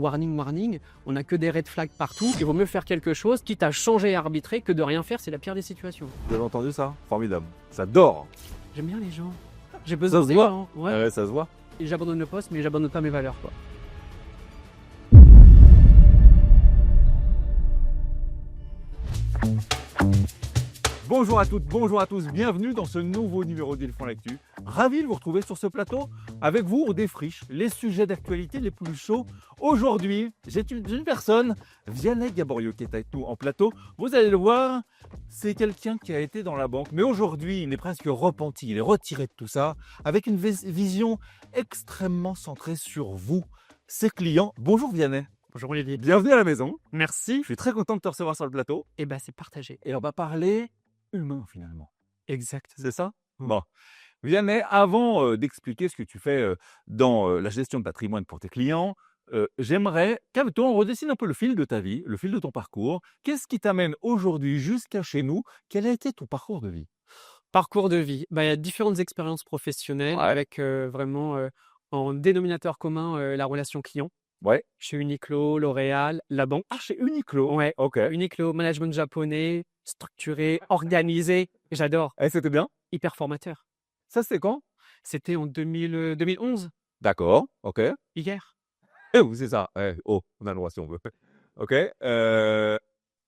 Warning, warning, on n'a que des red flags partout. Il vaut mieux faire quelque chose, quitte à changer et arbitrer, que de rien faire, c'est la pire des situations. Vous avez entendu ça? Formidable. Ça dort. J'aime bien les gens. J'ai besoin Ça se des voit. gens. Ouais. Ah ouais, ça se voit. Et j'abandonne le poste, mais j'abandonne pas mes valeurs, quoi. Bonjour à toutes, bonjour à tous, bienvenue dans ce nouveau numéro d'Il Font l'Actu. Ravi de vous retrouver sur ce plateau. Avec vous, on défriche les sujets d'actualité les plus chauds. Aujourd'hui, j'ai une personne, Vianney Gaborio, qui est avec nous en plateau. Vous allez le voir, c'est quelqu'un qui a été dans la banque, mais aujourd'hui, il est presque repenti, il est retiré de tout ça, avec une vision extrêmement centrée sur vous, ses clients. Bonjour Vianney. Bonjour Olivier. Bienvenue à la maison. Merci. Je suis très content de te recevoir sur le plateau. Et bah c'est partagé. Et on va parler humain finalement. Exact. C'est ça? Mm. Bon. Vianney, avant d'expliquer ce que tu fais dans la gestion de patrimoine pour tes clients, j'aimerais qu'avec toi, on redessine un peu le fil de ta vie, le fil de ton parcours. Qu'est-ce qui t'amène aujourd'hui jusqu'à chez nous? Quel a été ton parcours de vie? Parcours de vie. Bah, il y a différentes expériences professionnelles Ouais. avec vraiment en dénominateur commun la relation client. Ouais. Chez Uniqlo, L'Oréal, la banque. Ah, chez Uniqlo. Ouais. Ok. Uniqlo, management japonais, structuré, organisé. J'adore. Et c'était bien? Hyper formateur. Ça, c'était quand? C'était en 2011, D'accord. Ok. hier. Oui, c'est ça. Oh, on a le droit si on veut. Ok.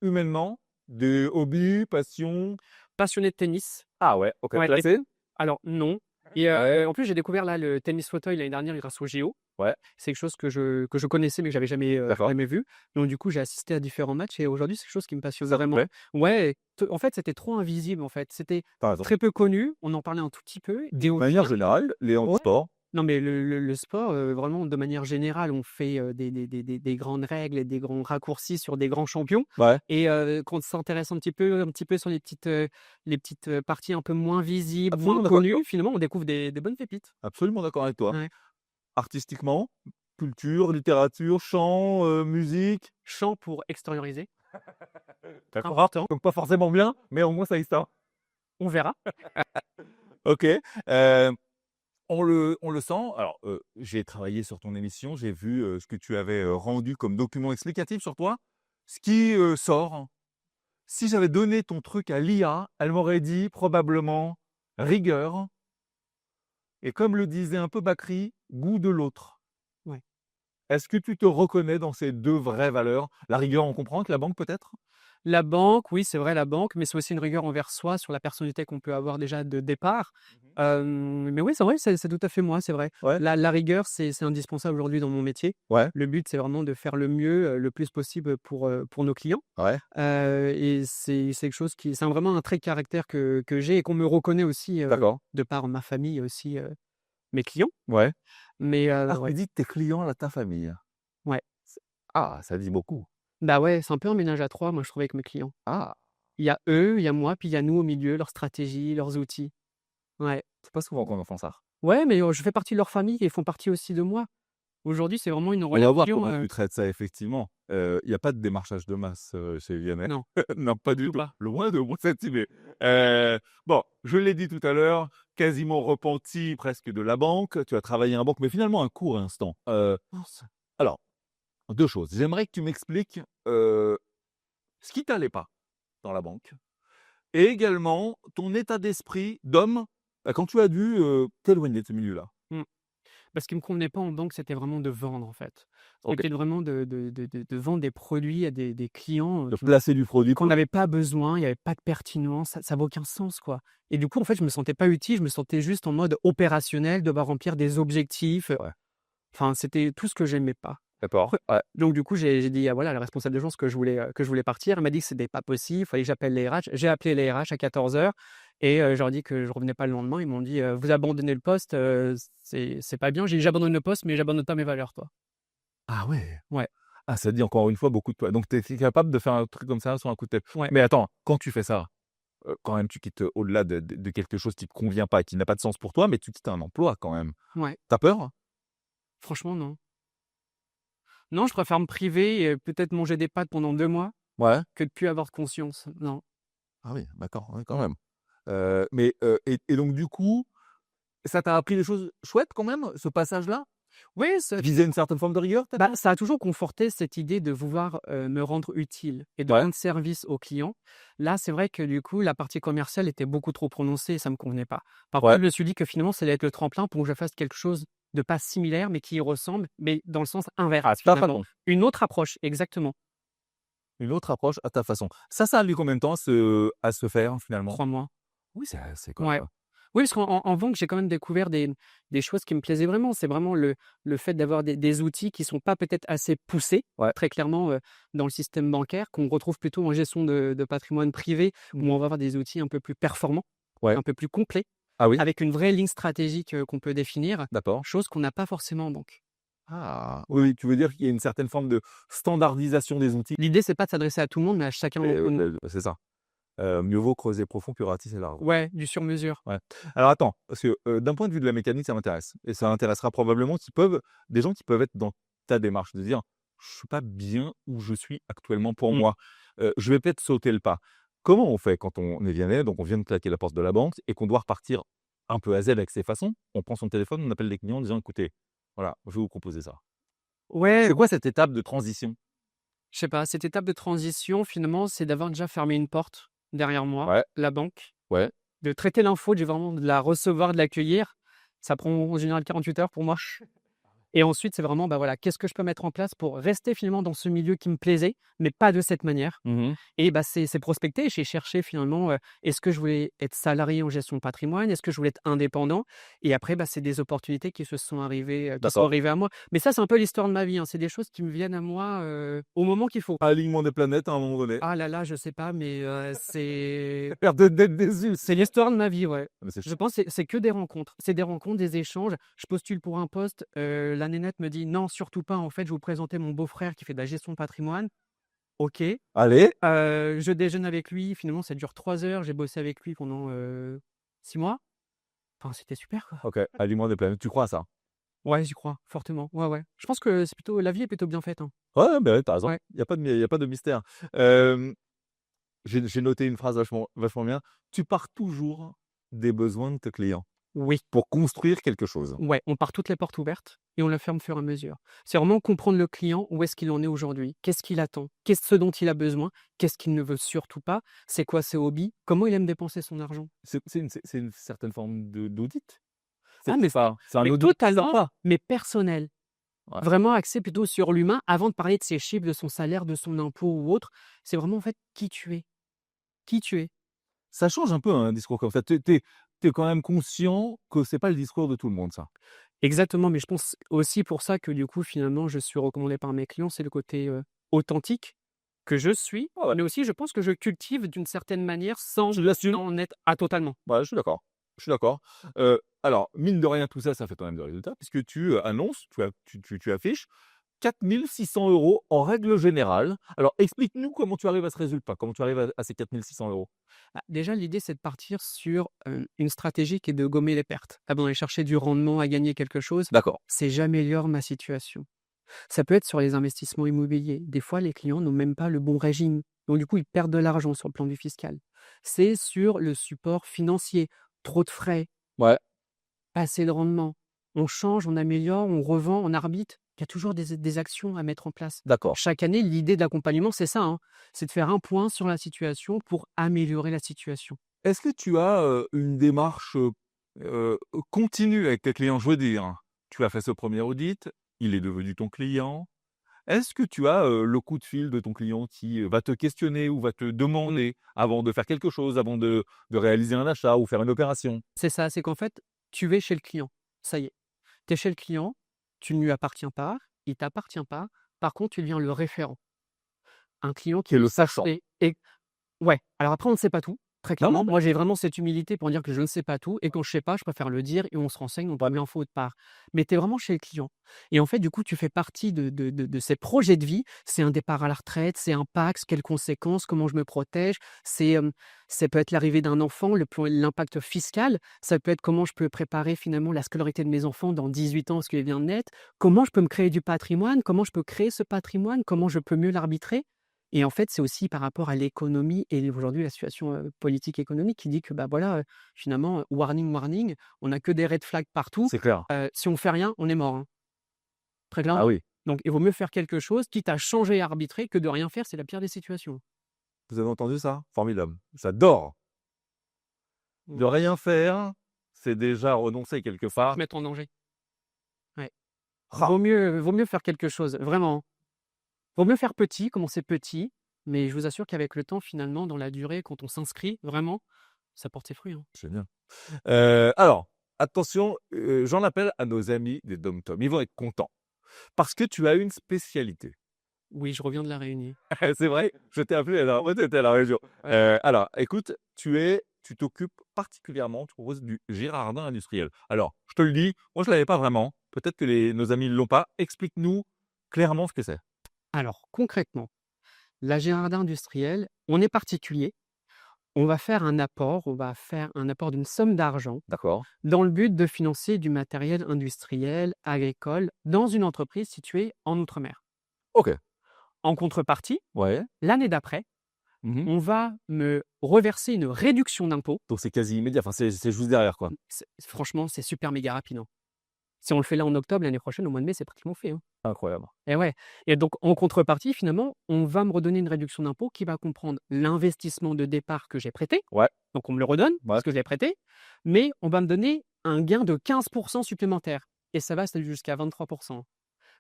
Humainement, des hobbies, passions. Passionné de tennis. Ah ouais, ok. Ouais, Classé? alors non. Et Ouais. en plus, j'ai découvert là le tennis fauteuil l'année dernière grâce au JO. Ouais. C'est quelque chose que je connaissais mais que j'avais D'accord. jamais vu. Donc du coup, j'ai assisté à différents matchs et aujourd'hui, c'est quelque chose qui me passionne Ça te vraiment. plaît? Ouais, en fait, c'était trop invisible en fait. C'était T'as raison. très peu connu, on en parlait un tout petit peu. Des De manière générale, les Ouais. handisports. Non, mais le sport, vraiment de manière générale, on fait, des grandes règles et des grands raccourcis sur des grands champions Ouais. et quand on s'intéresse un petit peu sur les petites, parties un peu moins visibles, Absolument moins d'accord avec toi. connues, finalement, on découvre des bonnes pépites. Absolument d'accord avec toi. Ouais. Artistiquement, culture, littérature, chant, musique. Chant pour extérioriser, D'accord. important, Donc pas forcément bien, mais au moins ça existe. on verra. OK. On le sent. Alors, j'ai travaillé sur ton émission, j'ai vu, ce que tu avais, rendu comme document explicatif sur toi. Ce qui, sort, si j'avais donné ton truc à l'IA, elle m'aurait dit probablement rigueur et comme le disait un peu Bakri, goût de l'autre. Ouais. Est-ce que tu te reconnais dans ces 2 vraies valeurs? La rigueur, on comprend que la banque peut-être? La banque, oui, c'est vrai la banque, mais c'est aussi une rigueur envers soi sur la personnalité qu'on peut avoir déjà de départ. Mais oui, c'est vrai, c'est tout à fait moi, c'est vrai. Ouais, La rigueur, c'est indispensable aujourd'hui dans mon métier. ouais, Le but, c'est vraiment de faire le mieux, le plus possible pour nos clients. ouais, Et c'est quelque chose qui c'est vraiment un trait de caractère que j'ai et qu'on me reconnaît aussi, d'accord, de par ma famille et aussi, mes clients. ouais. Mais Ah, tu ouais, dis tes clients à ta famille. ouais. Ah, ça dit beaucoup. Bah, ouais, c'est un peu un ménage à 3, moi, je trouve, avec mes clients. Ah, Il y a eux, il y a moi, puis il y a nous au milieu, leurs stratégies, leurs outils. Ouais. c'est pas souvent qu'on entend ça. Ouais, mais je fais partie de leur famille et ils font partie aussi de moi. Aujourd'hui, c'est vraiment une On va voir relation, comment tu traites ça effectivement. Il y a pas de démarchage de masse, chez Vianney. non, Non, pas du surtout tout. pas. Loin de moi cette idée. Bon, je l'ai dit tout à l'heure, quasiment repenti presque de la banque. Tu as travaillé en banque, mais finalement un court instant. Mince. Alors, 2 choses. J'aimerais que tu m'expliques, ce qui t'allait pas dans la banque et également ton état d'esprit d'homme, quand tu as dû, t'éloigner de ce milieu-là. Mmh. Bah, ce qui me convenait pas en banque, c'était vraiment de vendre, en fait. OK. C'était vraiment de vendre des produits à des clients, De placer du produit qu'on pour n'avait pas besoin, il y avait pas de pertinence, ça avait aucun sens, quoi. Et du coup, en fait, je me sentais pas utile, je me sentais juste en mode opérationnel, devoir remplir des objectifs, ouais, enfin, c'était tout ce que j'aimais pas. d'accord, ouais. Donc du coup, j'ai dit à voilà, la responsable d'agence que je voulais partir. Elle m'a dit que c'était pas possible, il fallait que j'appelle les RH. J'ai appelé les RH à 14h et je leur ai dit que je revenais pas le lendemain. Ils m'ont dit: «Vous abandonnez le poste, c'est pas bien». J'ai dit: «J'abandonne le poste, mais j'abandonne pas mes valeurs, toi». Ah ouais! Ouais, Ah, ça dit encore une fois beaucoup de toi. Donc tu es capable de faire un truc comme ça sur un coup de tête. ouais. Mais attends, quand tu fais ça, quand même tu quittes, au-delà de quelque chose qui te convient pas et qui n'a pas de sens pour toi, mais tu quittes un emploi quand même. Ouais, Tu as peur? franchement non. Non, je préfère me priver et peut-être manger des pâtes pendant 2 mois Ouais. que de plus avoir de conscience. Non. Ah oui, d'accord, ouais, quand même. Mais et donc du coup, ça t'a appris des choses chouettes quand même, ce passage-là? Oui, ça Viser une certaine forme de rigueur peut-être, bah, non? ça a toujours conforté cette idée de vouloir, me rendre utile et de Ouais, rendre service aux clients. Là, c'est vrai que du coup, la partie commerciale était beaucoup trop prononcée et ça me convenait pas. Par contre, ouais. je me suis dit que finalement, ça allait être le tremplin pour que je fasse quelque chose de pas similaire, mais qui y ressemble, mais dans le sens À inverse ta finalement. façon. Une autre approche, exactement. Une autre approche à ta façon. Ça a mis combien de temps à se faire finalement? 3 mois. Oui, c'est quand Ouais. même, Oui, parce qu'en vente, j'ai quand même découvert des choses qui me plaisaient vraiment. C'est vraiment le fait d'avoir des outils qui sont pas peut-être assez poussés, ouais. très clairement, dans le système bancaire, qu'on retrouve plutôt en gestion de patrimoine privé, Mmh. où on va avoir des outils un peu plus performants, Ouais. un peu plus complets, Ah oui? avec une vraie ligne stratégique, qu'on peut définir, D'accord. chose qu'on n'a pas forcément en banque. Ah! Oui, oui, tu veux dire qu'il y a une certaine forme de standardisation des outils? L'idée, c'est pas de s'adresser à tout le monde, mais à chacun d'entre nous. C'est ça. Mieux vaut creuser profond que ratisser large. Ouais, du sur-mesure. Ouais. Alors attends, parce que, d'un point de vue de la mécanique, ça m'intéresse et ça intéressera probablement des gens qui peuvent être dans ta démarche, de dire: «Je suis pas bien où je suis actuellement pour Mmh. moi, je vais peut-être sauter le pas». Comment on fait quand on est viennet, donc on vient de claquer la porte de la banque et qu'on doit repartir un peu à Z avec ses façons? On prend son téléphone, on appelle les clients en disant: «Écoutez, voilà, je vais vous proposer ça». Ouais. C'est quoi cette étape de transition? Je sais pas, cette étape de transition, finalement, c'est d'avoir déjà fermé une porte derrière moi, Ouais, la banque, ouais. de traiter l'info, de vraiment de la recevoir, de l'accueillir. Ça prend en général 48 heures pour moi. Et ensuite, c'est vraiment, bah, voilà, qu'est-ce que je peux mettre en place pour rester finalement dans ce milieu qui me plaisait, mais pas de cette manière. Mmh. Et bah, c'est prospecter. J'ai cherché finalement, est-ce que je voulais être salarié en gestion de patrimoine? Est-ce que je voulais être indépendant? Et après, bah, c'est des opportunités qui sont D'accord. arrivées à moi. Mais ça, c'est un peu l'histoire de ma vie, hein. C'est des choses qui me viennent à moi, au moment qu'il faut. Alignement des planètes à un moment donné. Ah là là, je sais pas, mais L'air d'être déçu. c'est l'histoire de ma vie, ouais. Mais c'est Je pense c'est que des rencontres. C'est des rencontres, des échanges. Je postule pour un poste, la nénette me dit: «Non, surtout pas, en fait, je vais vous présenter mon beau-frère qui fait de la gestion de patrimoine». OK, allez, je déjeune avec lui, finalement ça dure 3 heures, j'ai bossé avec lui pendant, 6 mois. Enfin, c'était super, quoi. OK, alignement des planètes, tu crois à ça? Ouais, j'y crois fortement. Ouais, ouais. Je pense que c'est plutôt la vie est plutôt bien faite, hein. Ouais, bah, ouais, tu raison. Ouais. Il y a pas de mystère. Hem, j'ai noté une phrase vachement bien. Tu pars toujours des besoins de tes clients Oui. pour construire quelque chose. Ouais, on part toutes les portes ouvertes et on le ferme au fur et à mesure. C'est vraiment comprendre le client, où est-ce qu'il en est aujourd'hui? Qu'est-ce qu'il attend? Qu'est-ce ce dont il a besoin? Qu'est-ce qu'il ne veut surtout pas? C'est quoi ses hobbies? Comment il aime dépenser son argent? C'est une certaine forme de d'audit. Ah mais C'est un mais audit totalement, sympa. mais personnel. Ouais. Vraiment axé plutôt sur l'humain avant de parler de ses chiffres, de son salaire, de son impôt ou autre. C'est vraiment en fait qui tu es. Qui tu es. Ça change un peu un discours comme ça. Tu es quand même conscient que c'est pas le discours de tout le monde ça. Exactement, mais je pense aussi pour ça que du coup finalement je suis recommandé par mes clients, c'est le côté, authentique que je suis, Ouais, ouais, mais aussi je pense que je cultive d'une certaine manière sans je l'assume. en être ah totalement. Ouais, je suis d'accord. Je suis d'accord. Alors, mine de rien, tout ça, ça fait quand même des résultats puisque tu, annonces, tu affiches 4 600 € en règle générale. Alors, explique-nous comment tu arrives à ce résultat? Comment tu arrives à ces 4 600 €? Bah, déjà l'idée c'est de partir sur, une stratégie qui est de gommer les pertes. Avant d'aller chercher du rendement, à gagner quelque chose, D'accord. c'est j'améliore ma situation. Ça peut être sur les investissements immobiliers. Des fois, les clients n'ont même pas le bon régime. Donc, du coup, ils perdent de l'argent sur le plan du fiscal. C'est sur le support financier. Trop de frais, Ouais, pas assez de rendement. On change, on améliore, on revend, on arbitre. Il y a toujours des actions à mettre en place. d'accord. Chaque année, l'idée de l'accompagnement, c'est ça, hein. C'est de faire un point sur la situation pour améliorer la situation. Est-ce que tu as, une démarche, continue avec tes clients? Je veux dire, tu as fait ce premier audit, il est devenu ton client. Est-ce que tu as, le coup de fil de ton client qui, va te questionner ou va te demander avant de faire quelque chose, avant de réaliser un achat ou faire une opération? C'est ça, c'est qu'en fait, tu es chez le client. Ça y est. Tu es chez le client, tu ne lui appartiens pas, il t'appartient pas. Par contre, tu deviens le référent. Un client Tu es qui le sachant. sait et ouais, alors après on ne sait pas tout, très Non, non, clairement. Moi, j'ai vraiment cette humilité pour dire que je ne sais pas tout et quand je sais pas, je préfère le dire et on se renseigne, on trouve l'info autre part. Mais tu es vraiment chez le client et en fait, du coup, tu fais partie de ses projets de vie. C'est un départ à la retraite, c'est un Pacs, quelles conséquences, comment je me protège. Ça peut être l'arrivée d'un enfant, l'impact fiscal. Ça peut être comment je peux préparer finalement la scolarité de mes enfants dans 18 ans, parce qu'il vient de naître. Comment je peux me créer du patrimoine, comment je peux créer ce patrimoine, comment je peux mieux l'arbitrer. Et en fait, c'est aussi par rapport à l'économie et aujourd'hui la situation, politique économique qui dit que, bah, voilà, finalement, warning, warning, on a que des red flags partout. c'est clair. Si on fait rien, on est mort, hein. très Ah clairement. oui, Donc il vaut mieux faire quelque chose, quitte à changer et arbitrer, que de rien faire, c'est la pire des situations. vous avez entendu ça? Formidable. J'adore. Mmh. De rien faire, c'est déjà renoncer quelque Se part. mettre en danger. Ouais. Ah! Vaut mieux faire quelque chose, vraiment. Vaut mieux faire petit, commencer petit, mais je vous assure qu'avec le temps, finalement, dans la durée, quand on s'inscrit vraiment, ça porte ses fruits, hein. Génial. Alors, attention, j'en appelle à nos amis des DOM-TOM. Ils vont être contents parce que tu as une spécialité. Oui, je reviens de la Réunion. C'est vrai? Je t'ai appelé alors moi tu étais à la région. Ouais. Alors écoute, tu t'occupes particulièrement, tu proposes du girardin industriel. Alors, je te le dis, moi je l'avais pas vraiment, peut-être que nos amis ne l'ont pas. Explique-nous clairement ce que c'est. Alors, concrètement, la jardin industriel, on est particulier, on va faire un apport d'une somme d'argent D'accord. dans le but de financer du matériel industriel, agricole, dans une entreprise située en outre-mer. OK. En contrepartie, Ouais. l'année d'après, Mmh. on va me reverser une réduction d'impôt. Donc c'est quasi immédiat, enfin c'est juste derrière quoi. Franchement, c'est super méga rapide, hein. Si on le fait là en octobre, l'année prochaine, au mois de mai, c'est pratiquement fait, hein. Incroyable. Et ouais. Et donc, en contrepartie, finalement, on va me redonner une réduction d'impôt qui va comprendre l'investissement de départ que j'ai prêté. Ouais, Donc, on me le redonne ouais. parce que je l'ai prêté, mais on va me donner un gain de 15% supplémentaire. Et ça va jusqu'à 23%.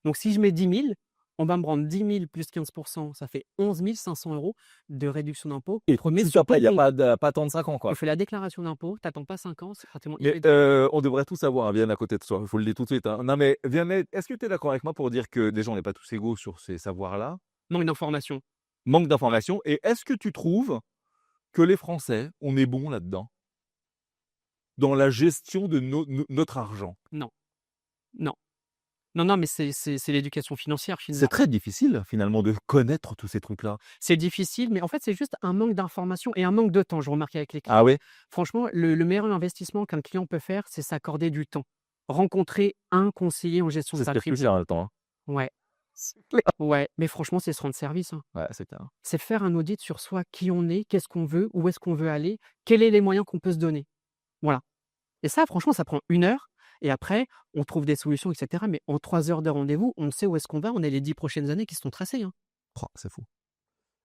Donc, si je mets 10 000, on va me rendre 10 000 plus 15%, ça fait 11 500 € de réduction d'impôt Et remis tout sur ton après, il y a compte. pas tant de 5 ans Tu quoi. fais la déclaration d'impôt, tu attends pas 5 ans, c'est pratiquement Mais, immédiat. on devrait tout savoir, hein, Vianney à côté de toi, il faut le dire tout de suite, hein. Non mais Vianney, est-ce que tu es d'accord avec moi pour dire que déjà on n'est pas tous égaux sur ces savoirs-là? Non, une information. Manque d'informations et est-ce que tu trouves que les Français, on est bons là-dedans? Dans la gestion de notre argent? Non, non. Non, non, mais c'est l'éducation financière C'est finalement. très difficile finalement de connaître tous ces trucs-là. C'est difficile, mais en fait, c'est juste un manque d'information et un manque de temps, je remarque avec les Ah clients. oui? Franchement, le meilleur investissement qu'un client peut faire, c'est s'accorder du temps. Rencontrer un conseiller en gestion de C'est ce qui est plus patrimoine. cher en même temps, hein. Ouais, C'est clair. ouais, mais franchement, c'est se rendre service, hein. Ouais, c'est clair. C'est faire un audit sur soi, qui on est, qu'est-ce qu'on veut, où est-ce qu'on veut aller, quels sont les moyens qu'on peut se donner. Voilà. Et ça, franchement, ça prend 1 heure. Et après, on trouve des solutions, etc. Mais en 3 heures de rendez-vous, on sait où est-ce qu'on va. On a les 10 prochaines années qui sont tracées, hein. Oh, c'est fou.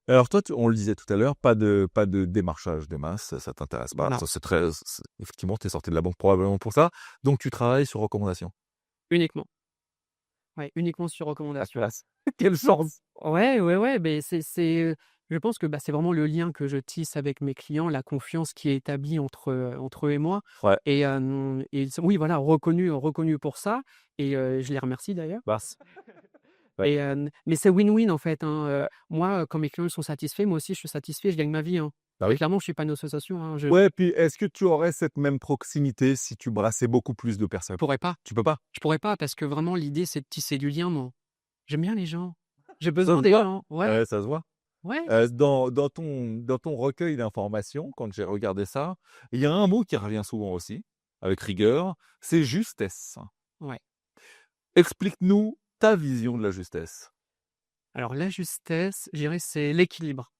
Alors toi, on le disait tout à l'heure, pas de démarchage de masse, ça t'intéresse pas. Non, Ça, effectivement, tu es sorti de la banque probablement pour ça. Donc tu travailles sur recommandation. uniquement. Ouais, uniquement sur La recommandation. classe. Quelle chance! Ouais, ouais, ouais, beh, je pense que, bah, c'est vraiment le lien que je tisse avec mes clients, la confiance qui est établie entre eux et moi. Ouais. Et ils sont, oui, voilà, reconnus pour ça. Et je les remercie d'ailleurs. Bah, ouais. Et mais c'est win-win en fait, hein. Moi, quand mes clients ils sont satisfaits, moi aussi je suis satisfait, je gagne ma vie, hein. Bah Très oui. clairement, je suis pas une association, hein, je Ouais, puis est-ce que tu aurais cette même proximité si tu brassais beaucoup plus de personnes? pourrais pas. Tu peux pas? Je pourrais pas parce que vraiment l'idée c'est de tisser du lien, moi. J'aime bien les gens. J'ai Ça besoin se des voit, gens. Ouais, ça se voit. ouais. Dans ton recueil d'informations, quand j'ai regardé ça, il y a un mot qui revient souvent aussi, avec rigueur, c'est justesse. Ouais. Explique-nous ta vision de la justesse. Alors la justesse, je dirais, c'est l'équilibre.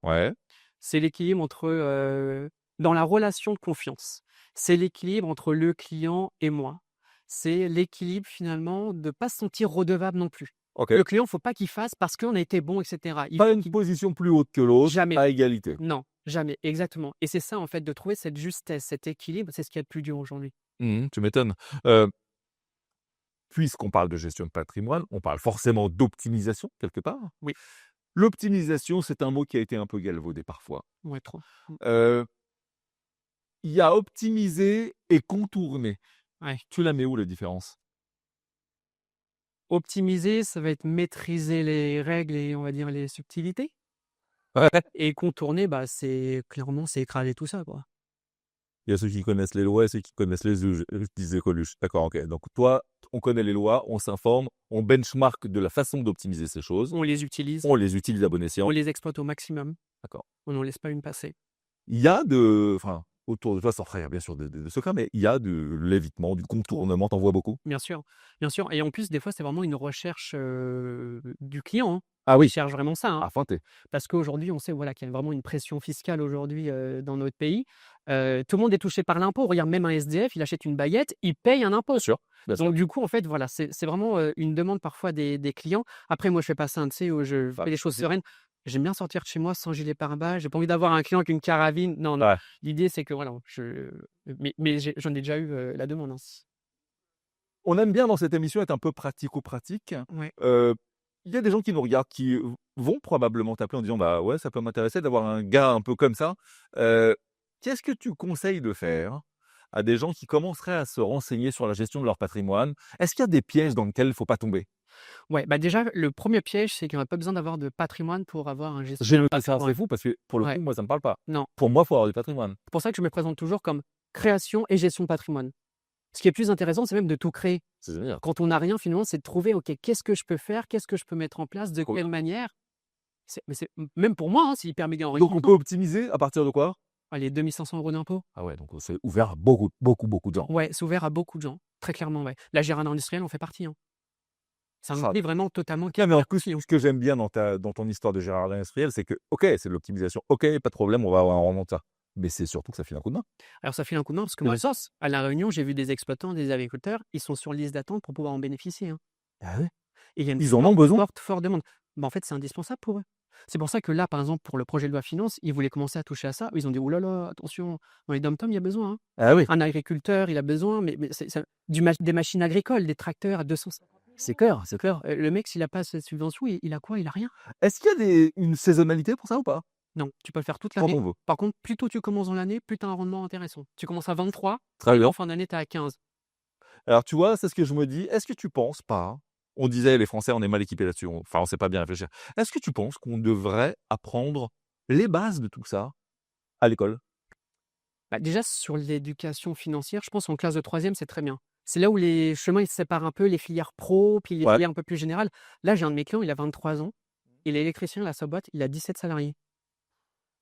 Ouais, C'est l'équilibre entre, dans la relation de confiance. C'est l'équilibre entre le client et moi. C'est l'équilibre finalement de pas se sentir redevable non plus. OK. Le client, faut pas qu'il fasse parce qu'on a été bon, et cetera. Il Pas faut une qu'il position plus haute que l'autre, jamais, à égalité. non, jamais, exactement. Et c'est ça en fait, de trouver cette justesse, cet équilibre, c'est ce qu'il y a de plus dur aujourd'hui. Tu m'étonnes. Heu, Puisqu'on parle de gestion de patrimoine, on parle forcément d'optimisation quelque part. Oui, L'optimisation, c'est un mot qui a été un peu galvaudé parfois. ouais, trop. Heu, il y a optimiser et contourner. Ouais. Tu la mets où la différence? Optimiser, ça va être maîtriser les règles et on va dire les subtilités. Ouais. Et contourner, bah, c'est clairement, c'est écraser tout ça, quoi. Il y a ceux qui connaissent les lois et ceux qui connaissent les us disait Coluche. D'accord, OK. Donc toi, on connaît les lois, on s'informe, on benchmark de la façon d'optimiser ces choses, On les utilise, on les utilise à bon on escient. les exploite au maximum, D'accord. on n'en laisse pas une passer. Il y a enfin, autour de toi, sans frère, bien sûr, de secrets, mais il y a de l'évitement, du contournement, tu en vois beaucoup? Bien sûr, bien sûr. Et en plus, des fois, c'est vraiment une recherche, du client, hein. Ah Ils oui, cherchent vraiment ça, hein. à feinter. Parce qu'aujourd'hui, on sait voilà, qu'il y a vraiment une pression fiscale aujourd'hui, dans notre pays. Tout le monde est touché par l'impôt. Regarde, même un SDF, il achète une baguette, il paye un Bien impôt. sûr, bien sûr. Donc du coup, en fait, voilà, c'est vraiment, une demande parfois des clients. Après moi, je fais pas ça, tu sais, où je Bah, fais les choses possible. sereines. J'aime bien sortir de chez moi sans gilet pare-balles. J'ai pas envie d'avoir un client avec une carabine. Non, non. Ouais. L'idée, c'est que voilà, mais j'en ai déjà eu, la demande, hein. On aime bien dans cette émission être un peu pratico-pratique. Ouais. Heu, il y a des gens qui nous regardent qui vont probablement t'appeler en disant: «Bah, ouais, ça peut m'intéresser d'avoir un gars un peu comme ça». Qu'est-ce que tu conseilles de faire à des gens qui commenceraient à se renseigner sur la gestion de leur patrimoine? Est-ce qu'il y a des pièges dans lesquels il ne faut pas tomber? Ouais, bah, déjà, le premier piège, c'est qu'on a pas besoin d'avoir de patrimoine pour avoir un J'ai gestionnaire de noté ça, c'est patrimoine. fou parce que pour le Ouais, coup, moi, ça me parle pas. non. Pour moi, il faut avoir du patrimoine. C'est pour ça que je me présente toujours comme création et gestion de patrimoine. Ce qui est plus intéressant, c'est même de tout créer. C'est génial. Quand on n'a rien, finalement, c'est de trouver, OK, qu'est-ce que je peux faire? Qu'est-ce que je peux mettre en place? De Trop bien. quelle manière? Même pour moi, hein, c'est hyper méga Donc on enrichissant. peut optimiser à partir de quoi? Allez, 2 500 € d'impôt. Ah ouais, donc c'est ouvert à beaucoup, beaucoup, beaucoup de gens. Ouais, c'est ouvert à beaucoup de gens, très clairement, ouais. La gérante industrielle en fait partie, hein. C'est un Ah, outil vraiment totalement qui non, est mais en ouvert aux plus, clients. ce que j'aime bien dans ton histoire de Gérard industriel, c'est que, OK, c'est de l'optimisation. OK, pas de problème, on va en remonter ça. Mais c'est surtout que ça file un coup de main. Alors ça file un coup de main parce que Une moi, ressource. à La Réunion, j'ai vu des exploitants, des agriculteurs, ils sont sur liste d'attente pour pouvoir en bénéficier, hein. Ah ouais? Et il y a une Ils en ont besoin? forte demande. Bah, en fait, c'est indispensable pour eux. C'est pour ça que là, par exemple, pour le projet de loi finances, ils voulaient commencer à toucher à ça. Ils ont dit: «Ouh là là, attention, dans les DOM-TOM, il y a besoin, hein». Ah oui, Un agriculteur, il a besoin, mais c'est ça des machines agricoles, des tracteurs à 250 c'est 000 €. clair, c'est clair. Le mec, s'il a pas cette subvention, il a quoi? Il a rien. Est-ce qu'il y a une saisonnalité pour ça ou pas? Non, tu peux le faire toute Quand l'année. on veut. Par contre, plus tôt tu commences dans l'année, plus tu as un rendement intéressant. Tu commences à 23 Très et là, bien. en fin d'année, tu es à 15. Alors tu vois, c'est ce que je me dis. Est-ce que tu penses pas, on disait les Français, on est mal équipés là-dessus, enfin on sait pas bien réfléchir. Est-ce que tu penses qu'on devrait apprendre les bases de tout ça à l'école? Bah, déjà, sur l'éducation financière, je pense en classe de troisième, c'est très bien. C'est là où les chemins ils se séparent un peu, les filières pro, puis les Ouais. filières un peu plus générales. Là, j'ai un de mes clients, il a 23 ans. Il est électricien, il a sa boîte, il a 17 salariés.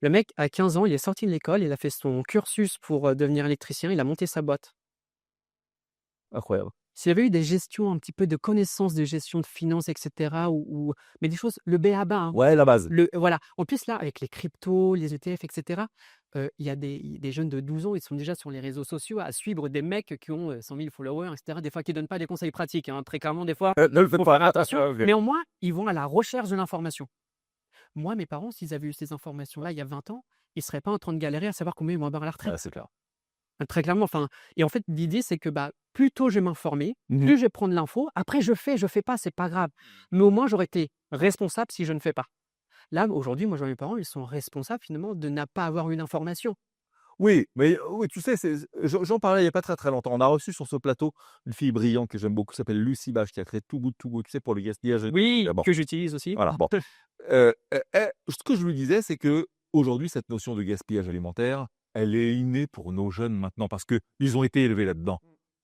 Le mec, à 15 ans, il est sorti de l'école, il a fait son cursus pour devenir électricien, il a monté sa boîte. Incroyable. S'il y avait eu des gestions, un petit peu de connaissances de gestion de finances, et cetera, mais des choses, le b.a-ba, hein. Ouais, la base. Voilà. En plus, là, avec les cryptos, les ETF, et cetera, il y a des jeunes de 12 ans, ils sont déjà sur les réseaux sociaux à suivre des mecs qui ont 100 000 followers, et cetera. Des fois, qui ne donnent pas des conseils pratiques, hein. Très clairement, des fois, Ne le faites faut pas. faire attention. OK. Néanmoins, ils vont à la recherche de l'information. Moi, mes parents, s'ils avaient eu ces informations-là il y a 20 ans, ils ne seraient pas en train de galérer à savoir combien ils vont avoir à la retraite. Ouais, c'est clair. Très clairement, enfin, et en fait, l'idée, c'est que, bah, plus tôt je vais m'informer, Mmh. plus je vais prendre l'info. Après, je fais pas, c'est pas grave. Mais au moins, j'aurais été responsable si je ne fais pas. Là, aujourd'hui, moi, je vois mes parents, ils sont responsables finalement de ne pas avoir une information. Oui, mais oui, tu sais, j'en parlais il y a pas très, très longtemps. On a reçu sur ce plateau une fille brillante que j'aime beaucoup, qui s'appelle Lucie Bach, qui a créé Too Good To Go, tu sais, pour le gaspillage. Oui, Bon, que j'utilise aussi. voilà, bon. Ce que je lui disais, c'est que aujourd'hui, cette notion de gaspillage alimentaire, elle est innée pour nos jeunes maintenant parce qu'ils ont été élevés là-dedans.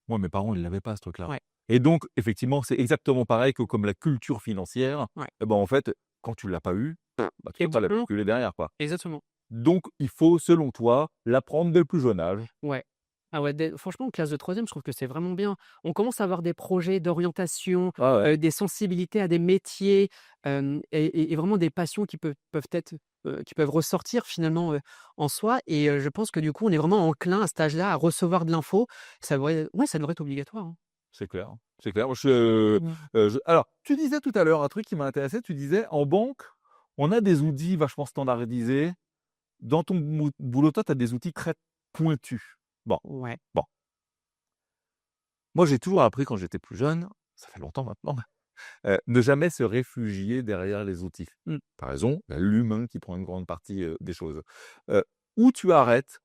Moi, mes parents, ils l'avaient pas ce truc-là. Ouais, Et donc, effectivement, c'est exactement pareil que comme la culture financière. ouais. Eh ben, en fait, quand tu l'as pas eu, bah, tu peux pas la Exactement, calculer derrière, quoi. exactement. Donc, il faut, selon toi, l'apprendre dès le plus jeune âge. Ouais. Ah ouais, franchement, en classe de troisième, je trouve que c'est vraiment bien. On commence à avoir des projets d'orientation, Ah ouais. des sensibilités à des métiers, et vraiment des passions qui peuvent ressortir finalement, en soi, et je pense que du coup, on est vraiment enclin à cet âge-là à recevoir de l'info. Ça devrait être obligatoire, hein. C'est clair, hein. C'est clair. Moi, Mmh. alors, tu disais tout à l'heure un truc qui m'a intéressé. Tu disais, en banque, on a des outils vachement standardisés. Dans ton boulot, toi, tu as des outils très pointus. Bon, Ouais. bon. Moi, j'ai toujours appris quand j'étais plus jeune, ça fait longtemps maintenant, ne jamais se réfugier derrière les outils. Mmh. Tu as raison, il y a l'humain qui prend une grande partie, des choses. Où tu arrêtes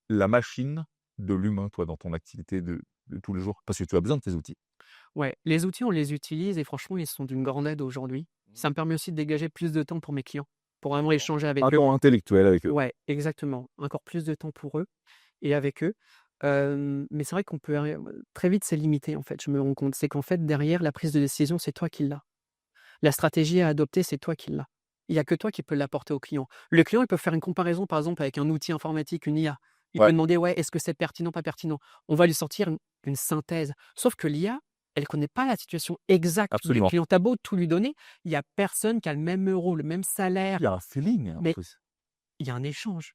la machine de l'humain, toi, dans ton activité de tous les jours? Parce que tu as besoin de tes outils. Ouais, les outils, on les utilise et franchement, ils sont d'une grande aide aujourd'hui. Ça me permet aussi de dégager plus de temps pour mes clients, pour vraiment échanger avec Un eux. temps intellectuel avec eux. Ouais, exactement. Encore plus de temps pour eux et avec eux. Mais c'est vrai qu'on peut très vite c'est limité en fait, je me rends compte. C'est qu'en fait derrière la prise de décision, c'est toi qui l'as. La stratégie à adopter, c'est toi qui l'as. Il y a que toi qui peux l'apporter au client. Le client, il peut faire une comparaison par exemple avec un outil informatique, une IA. Il peut Ouais. demander: «Ouais, est-ce que c'est pertinent, pas pertinent?» On va lui sortir une synthèse. Sauf que l'IA, elle connaît pas la situation exacte du Absolument. client. Tu as beau tout lui donner, il y a personne qui a le même euro, le même salaire, Il y a un feeling en mais plus. il y a un échange.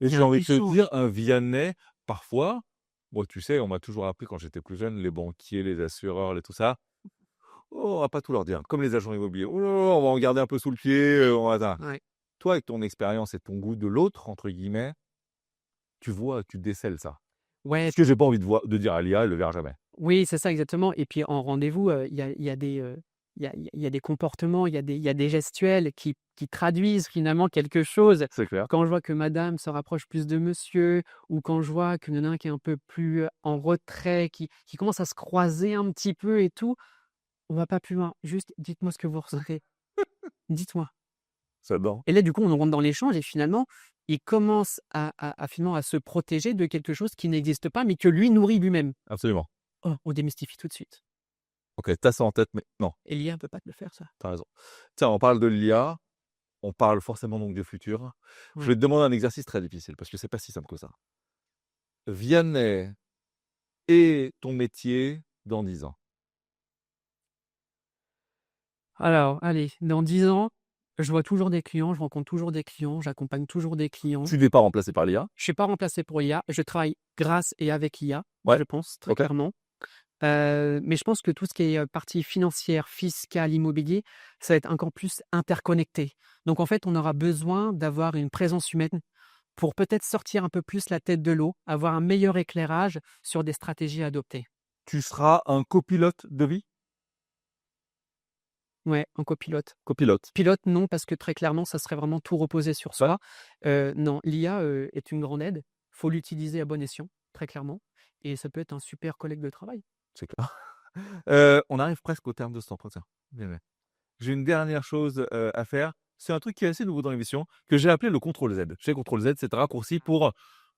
Et Il y j'ai a un envie de te échange. dire, un Vianney, parfois, bon, tu sais, on m'a toujours appris quand j'étais plus jeune, les banquiers, les assureurs, tout ça. Oh, on va pas tout leur dire. Comme les agents immobiliers. Oh là là, on va en garder un peu sous le pied. On va ça. Ouais. Toi, avec ton expérience et ton goût de l'autre, entre guillemets, tu vois, tu décèles ça. Ouais, Ce que j'ai pas envie de dire à l'IA, elle le verra jamais. oui, c'est ça exactement et puis en rendez-vous, il y a des, il y a des comportements, il y a des gestuels qui traduisent finalement quelque chose. C'est clair. Quand je vois que madame se rapproche plus de monsieur ou quand je vois qu'il y en a un qui est un peu plus, en retrait, qui commence à se croiser un petit peu et tout, on va pas plus loin. Juste dites-moi ce que vous ressentez. Dites-moi. J'adore. Et là, du coup, on rentre dans l'échange et finalement, il commence à finalement à se protéger de quelque chose qui n'existe pas, mais que lui nourrit lui-même. Absolument. Oh, on démystifie tout de suite. Ok, t'as ça en tête, mais non, Et l'IA ne peut pas te le faire ça. t'as raison. Tiens, on parle de l'IA, on parle forcément donc du futur. Je Ouais. vais te demander un exercice très difficile parce que c'est pas si simple que ça. Vianney et ton métier dans 10 ans. Alors, allez, dans 10 ans, je vois toujours des clients, je rencontre toujours des clients, j'accompagne toujours des clients. Tu n'es pas remplacé par l'IA. Je ne suis pas remplacé pour l'IA, je travaille grâce et avec l'IA, Ouais, je pense, très ok. clairement. Mais je pense que tout ce qui est partie financière, fiscale, immobilier, ça va être encore plus interconnecté. Donc en fait, on aura besoin d'avoir une présence humaine pour peut-être sortir un peu plus la tête de l'eau, avoir un meilleur éclairage sur des stratégies à adopter. Tu seras un copilote de vie? Ouais, en copilote. Copilote. Pilote, non, parce que très clairement, ça serait vraiment tout reposer sur Ouais, soi. Non, l'IA, est une grande aide. Faut l'utiliser à bon escient, très clairement et ça peut être un super collègue de travail. c'est clair. On arrive presque au terme de cet entretien. Vianney. J'ai une dernière chose à faire. C'est un truc qui est assez nouveau dans l'émission, que j'ai appelé le contrôle Z. Chez contrôle Z, c'est un raccourci pour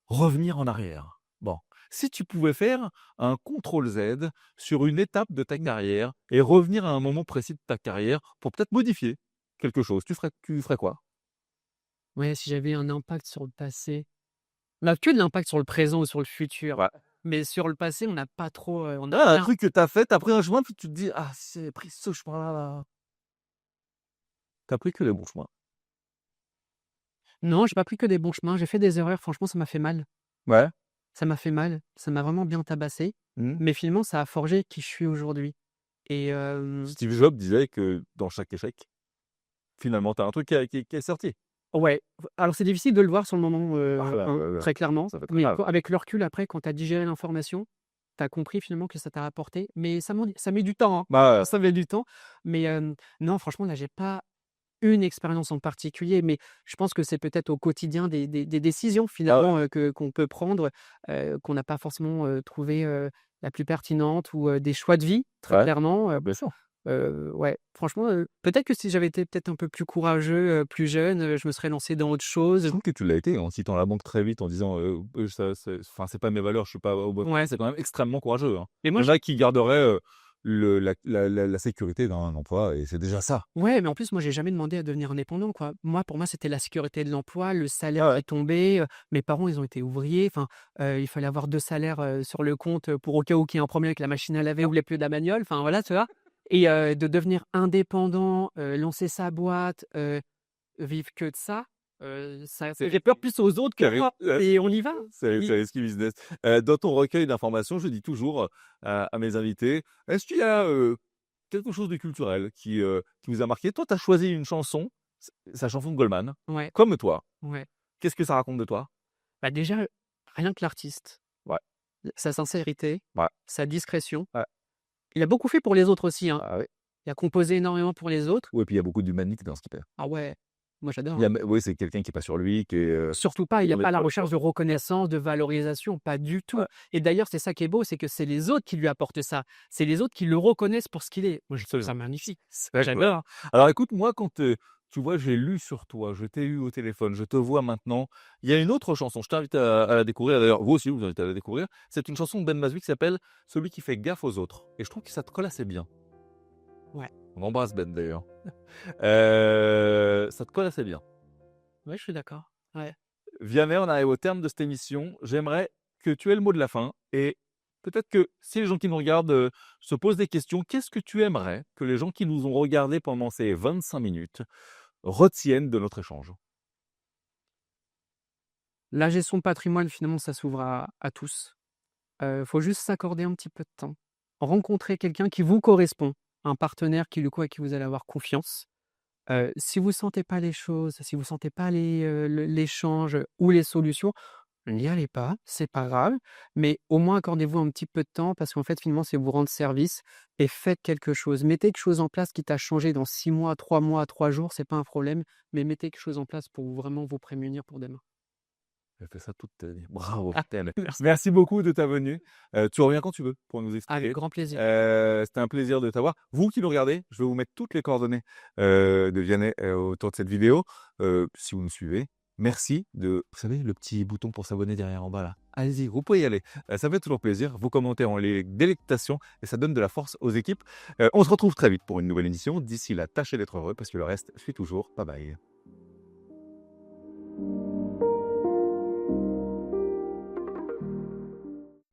revenir en arrière. Bon, si tu pouvais faire un contrôle Z sur une étape de ta carrière et revenir à un moment précis de ta carrière pour peut-être modifier quelque chose, tu ferais quoi? Ouais, si j'avais un impact sur le passé, on a que de l'impact sur le présent ou sur le futur, Ouais. mais sur le passé, on n'a pas trop, on a Ah, un rien. truc que tu as fait, tu as pris un chemin, puis tu te dis: «Ah, si j'avais pris ce chemin-là, là». Tu as pris que les bons chemins. Non, j'ai pas pris que des bons chemins, j'ai fait des erreurs, franchement, ça m'a fait mal. Ouais. Ça m'a fait mal, ça m'a vraiment bien tabassé, Mmh. mais finalement, ça a forgé qui je suis aujourd'hui et Steve Jobs disait que dans chaque échec, finalement, tu as un truc qui est sorti. ouais, alors c'est difficile de le voir sur le moment, Ah là là là, très clairement, ça fait très mais mal. avec le recul après quand tu as digéré l'information, tu as compris finalement que ça t'a apporté, mais ça met du temps, hein. Bah, Ça met du temps, mais non franchement là j'ai pas une expérience en particulier, mais je pense que c'est peut-être au quotidien des décisions ah ouais, finalement, que qu'on peut prendre, qu'on n'a pas forcément, trouvé, la plus pertinente ou, des choix de vie très ouais, clairement, bien sûr. ouais, franchement, peut-être que si j'avais été peut-être un peu plus courageux, plus jeune, je me serais lancé dans autre Je chose. trouve que tu l'as été en citant la banque très vite, en disant, ça c'est pas mes valeurs, je suis pas au bon Ouais, c'est quand même extrêmement courageux, hein. mais Il moi y en je a qui garderaient, le la sécurité d'un emploi et c'est déjà ça. ouais, mais en plus moi j'ai jamais demandé à devenir indépendant, quoi. Moi, pour moi, c'était la sécurité de l'emploi, le salaire Ah qui ouais, tombait, mes parents, ils ont été ouvriers, enfin, il fallait avoir 2 salaires, sur le compte, pour au cas où qu'il y ait un problème avec la machine à laver ou les pneus de la bagnole, enfin voilà, tu vois? Et de devenir indépendant, lancer sa boîte, vivre que de ça, ça c'est fait peur plus aux autres que c'est ri moi et on y va. c'est risky business. Dans ton recueil d'informations, je dis toujours, à mes invités: «Est-ce qu'il y a, quelque chose de culturel qui vous a marqué?» Toi, tu as choisi une chanson, c'est la chanson de Goldman, Ouais, comme toi. ouais. Qu'est-ce que ça raconte de toi? Bah, déjà, rien que l'artiste, Ouais, sa sincérité, ouais, sa discrétion. ouais. Il a beaucoup fait pour les autres aussi, hein. Ah oui. Il a composé énormément pour les autres. Ouais, puis il y a beaucoup d'humanité dans ce qu'il fait. Ah ouais, moi j'adore, Il y hein. a oui, c'est quelqu'un qui est pas sur lui, qui est, Surtout pas, il est dans les pas à la proches, recherche quoi. de reconnaissance, de valorisation, pas du tout Ouais, et d'ailleurs, c'est ça qui est beau, c'est que c'est les autres qui lui apportent ça. C'est les autres qui le reconnaissent pour ce qu'il est. Moi, je trouve ça absolument. magnifique. C'est cool. J'adore. Alors écoute, moi, quand, tu vois, j'ai lu sur toi, je t'ai eu au téléphone, je te vois maintenant. Il y a une autre chanson, je t'invite à la découvrir, d'ailleurs vous aussi, je vous invite à la découvrir. C'est une chanson de Ben Mazouik qui s'appelle «Celui qui fait gaffe aux autres» et je trouve que ça te colle assez bien. Ouais, On embrasse Ben d'ailleurs. Ça te colle assez bien. ouais, je suis d'accord. Ouais. Vianney, on arrive au terme de cette émission. J'aimerais que tu aies le mot de la fin et Peut-être que si les gens qui nous regardent se posent des questions, qu'est-ce que tu aimerais que les gens qui nous ont regardés pendant ces 25 minutes retiennent de notre échange? La gestion de patrimoine, finalement, ça s'ouvre à tous. Faut juste s'accorder un petit peu de temps. Rencontrer quelqu'un qui vous correspond, un partenaire qui, du coup, à qui vous allez avoir confiance. Si vous sentez pas les choses, si vous sentez pas l'échange ou les solutions, n'y allez pas, c'est pas grave, mais au moins accordez-vous un petit peu de temps parce qu'en fait, finalement, c'est vous rendre service et faites quelque chose. Mettez quelque chose en place qui t'a changé dans 6 mois, 3 jours, c'est pas un problème, mais mettez quelque chose en place pour vraiment vous prémunir pour demain. Tu as fait ça toute ta vie. Bravo. Ah, Ted. merci. Merci beaucoup de ta venue. Tu reviens quand tu veux pour nous Avec expliquer. grand plaisir. C'était un plaisir de t'avoir. Vous qui nous regardez, je vais vous mettre toutes les coordonnées de Vianney autour de cette vidéo. Si vous nous suivez, merci de, vous savez, le petit bouton pour s'abonner derrière en bas là. Allez-y, vous pouvez y aller. Ça fait toujours plaisir. Vos commentaires ont les délectations et ça donne de la force aux équipes. On se retrouve très vite pour une nouvelle émission. D'ici là, tâchez d'être heureux parce que le reste suit toujours. Bye bye.